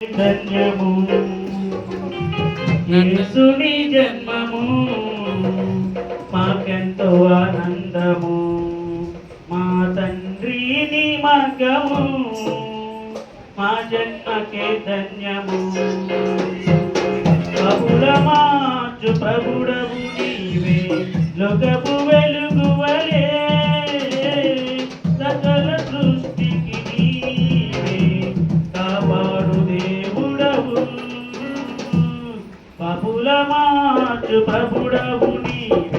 ధన్యము యేసుని జన్మము మాకెంతో ఆనందము, మా తండ్రిని మార్గము మా జన్మకే ధన్యము. ప్రభుల మార్చు ప్రభుడవు నీవే, లోకపు వెలుగు వలే సకల సృష్టికి నీవే కాపాడు దేవుడవు. ప్రభుల మార్చు ప్రభుడవు నీవే,